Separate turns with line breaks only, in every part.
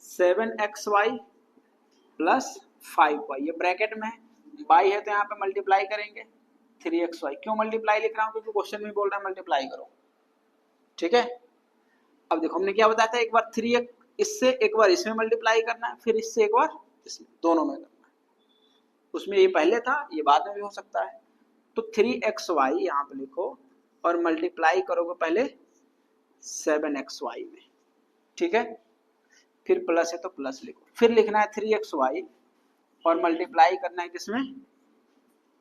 7xy plus 5y, ये bracket में है, y है तो यहाँ पे मल्टीप्लाई करेंगे 3xy। क्यों मल्टीप्लाई लिख रहा हूँ? क्योंकि क्वेश्चन में बोल रहा है मल्टीप्लाई करो, ठीक है। अब देखो हमने क्या बताया था, एक बार 3x इससे एक बार इसमें मल्टीप्लाई करना है, फिर इससे एक बार इसमें, दोनों में करना है। उसमें ये पहले था, ये बाद में भी हो सकता है। तो 3xy यहाँ पे लिखो और मल्टीप्लाई करोगे पहले 7xy में, ठीक है। फिर प्लस है तो प्लस लिखो, फिर लिखना है 3xy और मल्टीप्लाई करना है किसमें,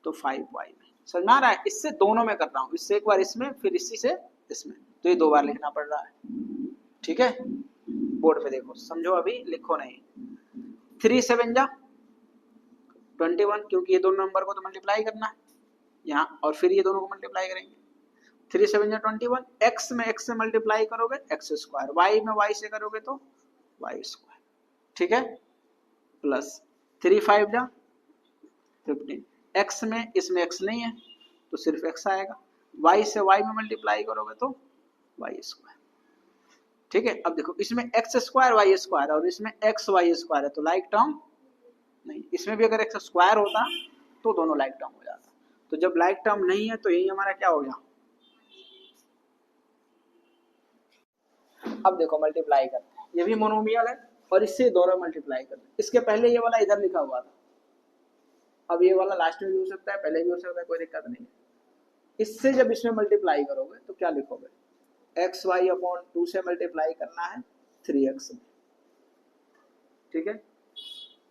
तो 5y में। समझ में आ रहा है? इससे दोनों में कर रहा हूँ, इससे एक बार इसमें, फिर इसी से इसमें, तो ये 2 बार लिखना पड़ रहा है, ठीक है। बोर्ड पे देखो, समझो, अभी लिखो नहीं। 3 7 जा 21, क्योंकि ये दोनों नंबर को तो मल्टीप्लाई करना है यहाँ, और फिर ये दोनों को मल्टीप्लाई करेंगे। 3 7 जा 21, x में x से मल्टीप्लाई करोगे x स्क्वायर, y में y से करोगे तो y स्क्वायर, ठीक है। प्लस 3 5 जा 15, x में इसमें x नहीं है तो सिर्फ x आएगा, y से y में मल्टीप्लाई करोगे तो y स्क्वायर, ठीक है। अब देखो इसमें x स्क्वायर y स्क्वायर और इसमें x y स्क्वायर है, तो लाइक टर्म नहीं। इसमें भी अगर x स्क्वायर होता तो दोनों लाइक टर्म हो जाता, तो जब लाइक टर्म नहीं है तो यही हमारा क्या हो गया। अब देखो मल्टीप्लाई करते हैं, ये भी मोनोमियल है और इससे दोनों मल्टीप्लाई करते हैं। इसके पहले ये वाला इधर लिखा हुआ था, अब ये वाला लास्ट में भी हो सकता है, पहले भी हो सकता है, कोई दिक्कत नहीं है। इससे जब इसमें मल्टीप्लाई करोगे तो क्या लिखोगे, xy अपॉन 2 से मल्टीप्लाई करना है 3x में, ठीक है।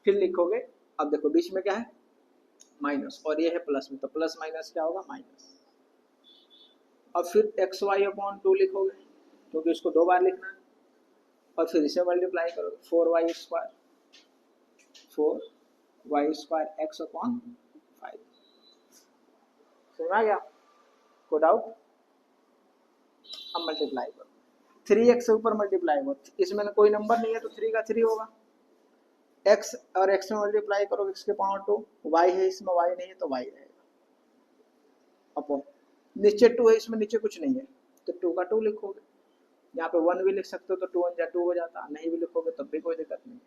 फिर लिखोगे, अब देखो बीच में क्या है माइनस और ये है प्लस में, तो प्लस माइनस क्या होगा माइनस। अब फिर xy अपॉन 2 लिखोगे क्योंकि इसको 2 बार लिखना है, और फिर इसे मल्टीप्लाई करोगे 4y square, 4y square x upon 5। समझ आ गया? कोई डाउट? अब मल्टीप्लाई करो, 3x से ऊपर मल्टीप्लाई करो, इसमें कोई नंबर नहीं है तो 3 का 3 होगा, x और x में मल्टीप्लाई करो x के पावर 2, y है इसमें y नहीं है तो y रहेगा, अपॉन नीचे 2 है इसमें नीचे कुछ नहीं है तो 2 का 2 लिखोगे, यहाँ पे 1 भी लिख सकते हो तो 2 1 जा 2 हो जाता, नहीं भी लिखोगे तब भी कोई दिक्कत नहीं,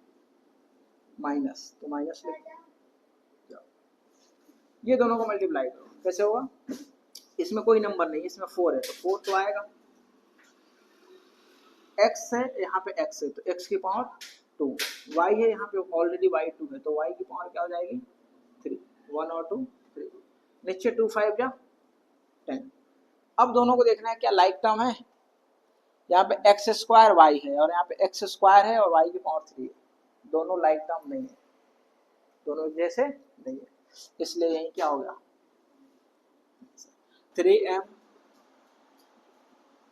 माइनस तो माइनस लिखो। ये दोनों को मल्टीप्लाई करो, कैसे होगा, इसमें कोई नंबर नहीं, इसमें 4 है तो 4 तो आएगा, x है यहाँ पे x है तो x की पावर 2, y है यहाँ पे ऑलरेडी y 2 है तो y की पावर क्या हो जाएगी 3, 1 और 2 3, नीचे 2 5 जा 10। अब दोनों को देखना है क्या लाइक टर्म है, यहाँ पे x स्क्वायर y है और यहाँ पे x स्क्वायर है और y की पावर 3 है, दोनों लाइक टर्म नहीं है, दोनों जैसे नहीं है, इसलिए यही क्या हो गया 3m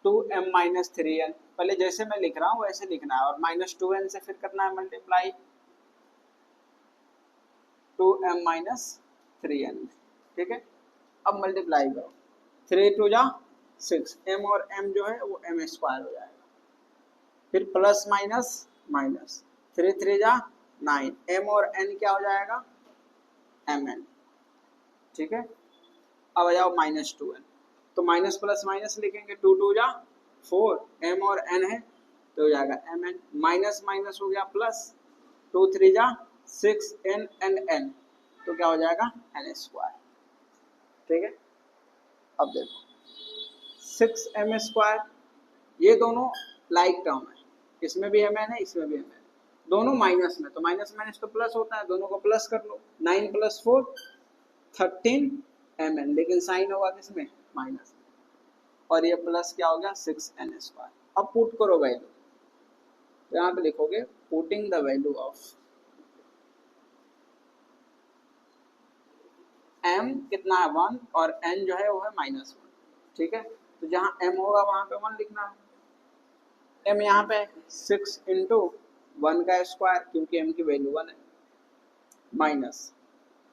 2m माइनस 3n, पहले जैसे मैं लिख रहा हूँ वैसे लिखना है और माइनस 2n से फिर करना है मल्टीप्लाई 2m माइनस 3n, ठीक है। अब मल्टीप्लाई करो, 3 2 जा 6, m और m जो है वो m स्क्वायर हो जाएगा, फिर प्लस माइनस माइनस 3 3 जा 9, m और n क्या हो जाएगा mn, ठीक है। अब आ जाओ माइनस 2n, तो माइनस प्लस माइनस लिखेंगे, 2 2 जा 4, m और n है तो हो जाएगा mn, माइनस माइनस हो गया प्लस, 2 3 जा 6, n and n तो क्या हो जाएगा n स्क्वायर, ठीक है। अब देखो 6m स्क्वायर, ये दोनों लाइक टर्म है, इसमें भी mn है इसमें भी mn है, दोनों माइनस में, तो माइनस माइनस तो प्लस होता है, दोनों को प्लस कर लो, 9 + 4 13 mn, लेकिन साइन होगा किसमें माइनस में, और ये प्लस क्या हो गया 6n स्क्वायर। अब पुट करो वैल्यू, तो यहाँ पे लिखोगे putting the value of m कितना है 1 और n जो है वो है -1, ठीक है। तो जहाँ m होगा वहाँ पे 1 लिखना है, m यहाँ पे 6 × 1 का स्क्वायर क्योंकि m की वैल्यू 1 है, माइनस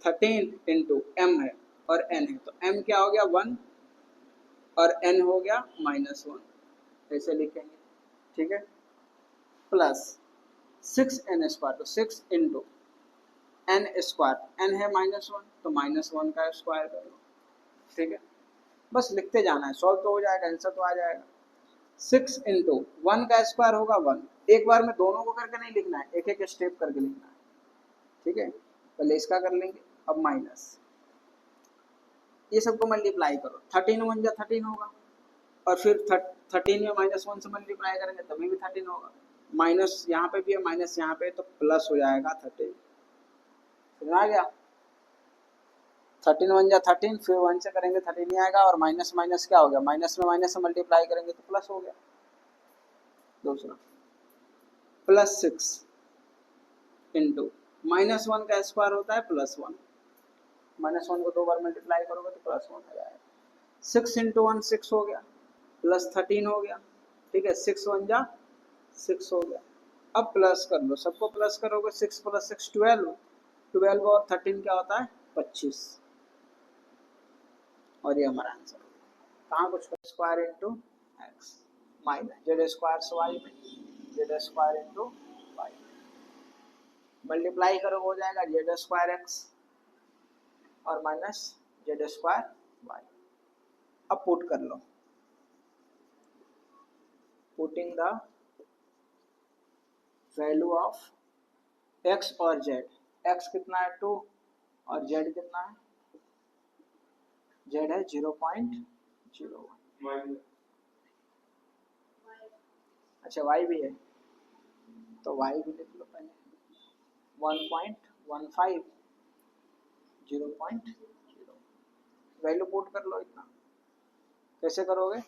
13 × m है और n है, तो m क्या हो गया 1 और n हो गया -1, ऐसे लिखेंगे, ठीक है। प्लस 6n स्क्वायर, तो 6 × n स्क्वायर, n है -1 तो -1 का स्क्वायर कर लो, ठीक है। बस लिखते जाना है, सॉल्व तो हो जाएगा, आंसर तो आ जाएगा। 6 इंटू 1 का स्क्वायर होगा 1। एक बार में दोनों को करके नहीं लिखना है, एक एक स्टेप करके लिखना है, ठीक है। पहले इसका कर लेंगे, अब माइनस ये सबको मल्टीप्लाई करो, 13 1 जा 13 होगा, और फिर 13 में -1 से मल्टीप्लाई करेंगे तभी भी 13 होगा। माइनस यहाँ पे भी है, माइनस यहाँ पे, तो प्लस हो जाएगा 13। समझ आ गया? 13 1 जा 13, फिर 1 से करेंगे 13 ही आएगा, और माइनस माइनस क्या हो गया, माइनस में माइनस से मल्टीप्लाई करेंगे तो प्लस हो गया। दूसरा +6 इंटू -1 का स्क्वायर होता है +1, -1 को 2 बार मल्टीप्लाई करोगे तो +1 आ जाएगा। 6 इंटू 1 6 हो गया, +13 हो गया, ठीक है। 6 1 जा 6 हो गया। अब प्लस कर लो, सबको प्लस करोगे, 6 + 6 12, 12 और 13 क्या होता है 25, और ये हमारा आंसर हो गया। कहाँ कुछ square into x minus z square y में z square into y, multiply करो हो जाएगा जेड स्क्वायर एक्स और माइनस जेड स्क्वायर वाई। अब पुट कर लो, putting the value of x और जेड। एक्स कितना है 2 और जेड कितना है, जेड है 0.01। अच्छा वाई भी है, तो वाई भी लिख लो पहले, 1.15 0.0। वैल्यू पुट कर लो। इतना कैसे करोगे,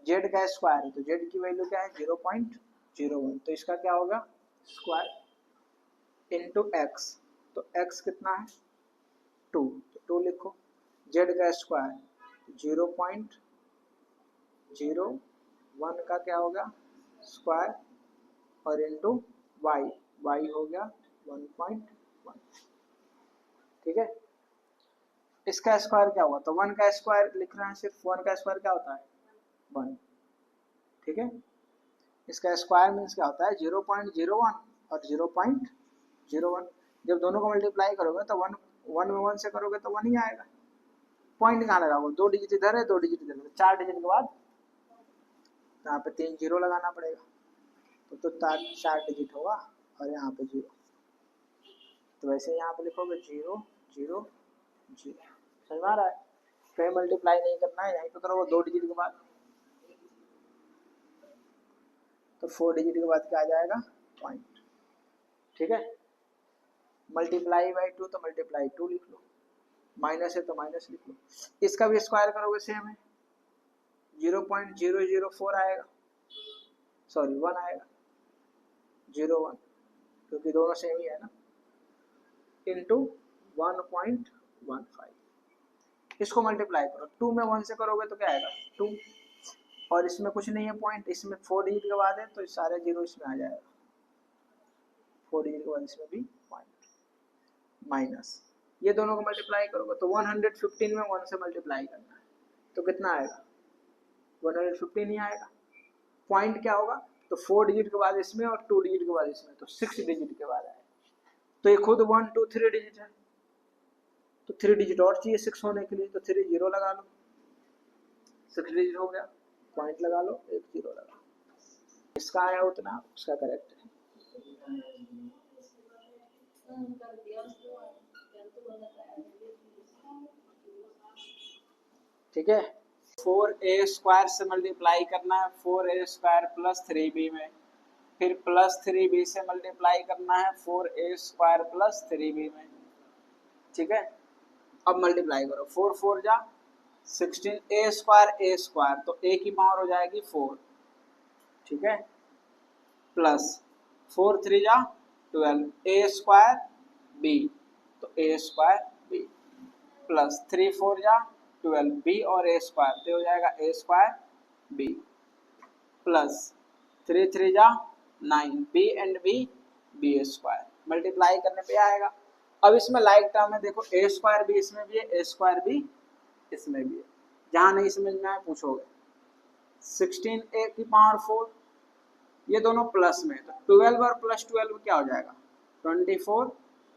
जेड का स्क्वायर है तो जेड की वैल्यू क्या है 0.01, तो इसका क्या होगा स्क्वायर इंटू एक्स, तो एक्स कितना है 2, तो 2 लिखो। जेड का स्क्वायर 0.01 का क्या होगा स्क्वायर, और इंटू वाई, वाई हो गया 1.1, ठीक है। इसका स्क्वायर क्या हुआ, तो 1 का स्क्वायर लिख रहे हैं, सिर्फ 1 का स्क्वायर क्या होता है 1, ठीक है। इसका स्क्वायर मीन्स क्या होता है 0.01 और 0.01। जब दोनों को मल्टीप्लाई करोगे तो 1 में 1 से करोगे तो 1 ही आएगा। पॉइंट कहाँ लगाओगे, 2 डिजिट इधर है 2 डिजिट इधर है, 4 डिजिट के बाद यहाँ पे 3 जीरो लगाना पड़ेगा, तो 4 डिजिट होगा, और यहाँ पे 0, तो वैसे यहाँ पे लिखोगे 0 0 0। समझ में आ रहा है? कहीं मल्टीप्लाई नहीं करना है, यहीं पे करोगे 2 डिजिट के बाद, तो 4 डिजिट के बाद क्या आ जाएगा पॉइंट, ठीक है। मल्टीप्लाई बाई 2 तो मल्टीप्लाई 2 लिख लो, माइनस है तो माइनस लिख लो। इसका भी स्क्वायर करोगे सेम है, 0.004 आएगा, सॉरी 1 आएगा 0.1, क्योंकि दोनों सेम ही है ना, इंटू 1.15। इसको मल्टीप्लाई करो, 2 में 1 से करोगे तो क्या आएगा 2, और इसमें कुछ नहीं है पॉइंट, इसमें 4 डिजिट के बाद है तो सारे जीरो इसमें आ जाएगा, 4 डिजिट के बाद इसमें भी पॉइंट, माइनस ये दोनों को मल्टीप्लाई करोगे तो 115 में 1 से मल्टीप्लाई करना है, तो कितना आएगा 115 ही आएगा। पॉइंट क्या होगा, तो 4 डिजिट के बाद इसमें और 2 डिजिट के बाद इसमें, तो 6 डिजिट के बाद आएगा। तो ये खुद 1 2 3 डिजिट है, तो 3 डिजिट और चाहिए 6 होने के लिए, तो 3 जीरो लगा लो, 6 डिजिट हो गया, पॉइंट लगा लो, 1 जीरो लगा लो। इसका आया उतना, उसका करेक्ट है। ठीक है, 4a² से मल्टीप्लाई करना है 4a² + 3b में, फिर +3b से मल्टीप्लाई करना है 4a² + 3b में, ठीक है। अब मल्टीप्लाई करो, 4 4 जा 16, a² तो a की पावर हो जाएगी 4, ठीक है, प्लस 4 3 जा 12, a² b तो a² b, प्लस 3 4 जा 12, b और a² तो हो जाएगा a² b, प्लस 3 3 जा 9, b and b b², multiply करने पे आएगा। अब इसमें लाइक टर्म है, देखो a² भी इसमें भी है, a² भी इसमें भी है, जहां नहीं समझ में आए पूछोगे। 16a की पावर 4, ये दोनों प्लस में, तो 12 और +12 क्या हो जाएगा 24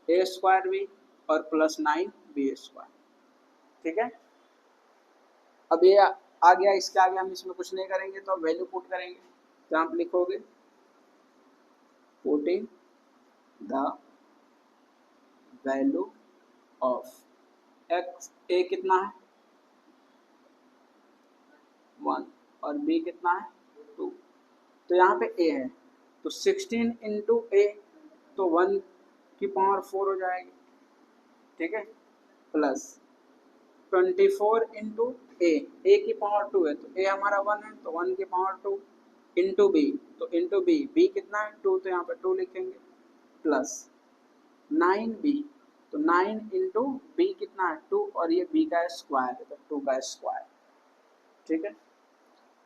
a² भी और +9 b², ठीक है। अब ये आ गया, इसके आगे हम इसमें कुछ नहीं करेंगे, तो अब वैल्यू पुट करेंगे। तो आप लिखोगे putting the value of x, a कितना है 1 और बी कितना है 2। तो यहाँ पे ए है तो 16 इंटू ए, तो 1 की पावर 4 हो जाएगी, ठीक है, प्लस 24 इंटू ए की पावर 2 है तो ए हमारा 1 है तो 1 की पावर 2 इंटू बी, तो इंटू बी कितना है 2, तो यहाँ पे 2 लिखेंगे, प्लस 9b, तो 9 इंटू बी कितना है 2 और ये b का स्क्वायर है तो 2 का स्क्वायर, ठीक है।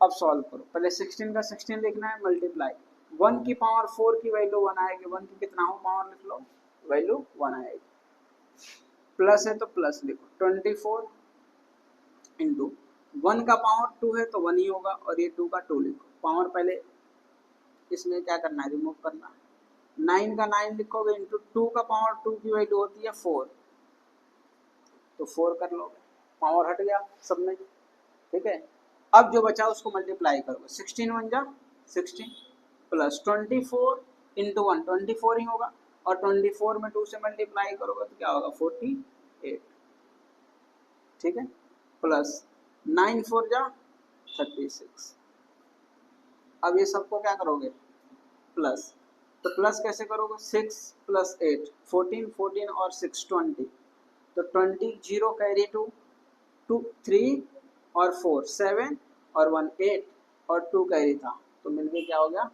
अब सॉल्व करो, पहले 16 का 16 लिखना है मल्टीप्लाई 1 की पावर 4 की वैल्यू 1 आएगी, 1 की कितना हो पावर लिख लो, वैल्यू 1 आएगी, प्लस है तो प्लस लिखो 24 इंटू 1 का पावर 2 है तो 1 ही होगा और ये 2 का 2 लिखो, पावर पहले इसमें क्या करना है रिमूव करना है, 9 का 9 लिखोगे इंटू 2 का पावर 2 की वैल्यू होती है 4, तो 4 कर लोगे, पावर हट गया सब में, ठीक है। अब जो बचा उसको मल्टीप्लाई करोगे, 16 1 जा 16 प्लस 24 इंटू 1 24 ही होगा और 24 में 2 से मल्टीप्लाई करोगे तो क्या होगा 48, ठीक है, प्लस 9 4 जा 36। अब ये सबको क्या करोगे प्लस, तो प्लस कैसे करोगे 6 प्लस 8 14 14 और 6 20, तो 20 0 कैरी 2 2 3 और 4 7 और 1 8 और 2 कैरी था तो मिलके क्या हो गया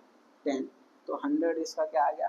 10, तो 100 इसका क्या आ गया